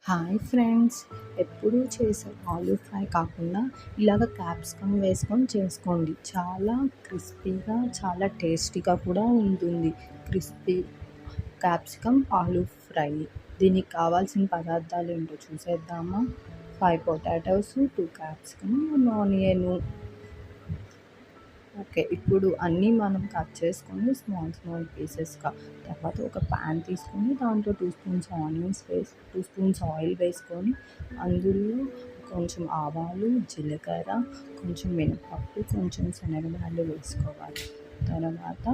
Hi friends, ఎప్పుడూ చేసే aloo fry కాకుండా ఇలాగ క్యాప్సికమ్ వేసుకొని చేసుకోండి. చాలా క్రిస్పీగా, చాలా టేస్టీగా కూడా ఉంటుంది. Crispy capsicum aloo fry. దీనికి కావాల్సిన పదార్థాలు ఏంటో చూసేద్దామా? 5 పొటాటోస్, 2 క్యాప్సికమ్, 1 ఆనియను. ఓకే. ఇప్పుడు అన్నీ మనం కట్ చేసుకొని స్మాల్ పీసెస్‌గా తర్వాత ఒక పాన్ తీసుకొని దాంట్లో 2 స్పూన్స్ ఆనియన్స్ 2 స్పూన్స్ ఆయిల్ వేసుకొని అందులో కొంచెం ఆవాలు, జీలకర్ర, కొంచెం మినపప్పు, కొంచెం శనగబాలు వేసుకోవాలి. తర్వాత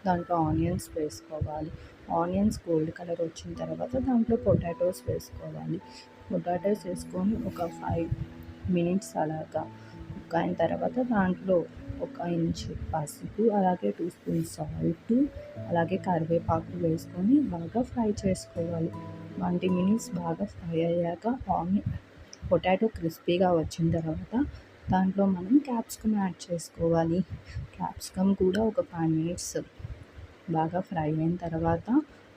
దాంట్లో ఆనియన్స్ వేసుకోవాలి. ఆనియన్స్ గోల్డ్ కలర్ వచ్చిన తర్వాత దాంట్లో పొటాటోస్ వేసుకోవాలి. పొటాటోస్ వేసుకొని ఒక 5 మినిట్స్ అలాగా కుక్ అయిన తర్వాత దాంట్లో 1 ఇంచు పసుపు, అలాగే 2 స్పూన్స్ సాల్ట్, అలాగే కరివేపాకు వేసుకొని బాగా ఫ్రై చేసుకోవాలి. 20 మినిట్స్ బాగా ఫ్రై అయ్యాక పొటాటో క్రిస్పీగా వచ్చిన తర్వాత దాంట్లో మనం క్యాప్సికమ్ యాడ్ చేసుకోవాలి. క్యాప్సికమ్ కూడా ఒక 5 మినిట్స్ బాగా ఫ్రై అయిన తర్వాత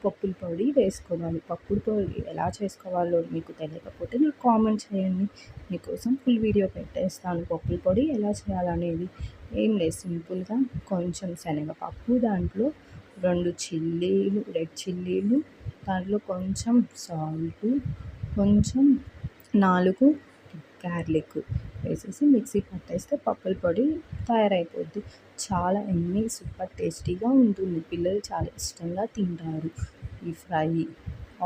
పప్పుల పొడి వేసుకోవాలి. పప్పుల పొడి ఎలా చేసుకోవాలో మీకు తెలియకపోతే నాకు కామెంట్ చేయండి. మీకోసం ఫుల్ వీడియో పెట్టేస్తాను పప్పుల పొడి ఎలా చేయాలనేది. ఏం లేదు, సింపుల్గా కొంచెం శనగపప్పు, దాంట్లో 2 చిల్లీలు, రెడ్ చిల్లీలు, దాంట్లో కొంచెం సాల్టు, కొంచెం 4 గార్లిక్ వేసేసి మిక్సీ పట్టేస్తే పప్పుల పొడి తయారైపోద్ది. చాలా సూపర్ టేస్టీగా ఉంటుంది. పిల్లలు చాలా ఇష్టంగా తింటారు ఈ ఫ్రై.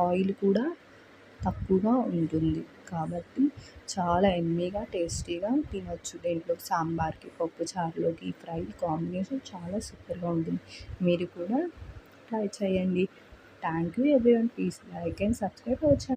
ఆయిల్ కూడా తక్కువగా ఉంటుంది కాబట్టి చాలా టేస్టీగా తినొచ్చు. దీంట్లో సాంబార్కి, పప్పుచారులోకి ఈ ఫ్రై కాంబినేషన్ చాలా సూపర్గా ఉంటుంది. మీరు కూడా ట్రై చేయండి. Thank you everyone. Please like and subscribe our channel.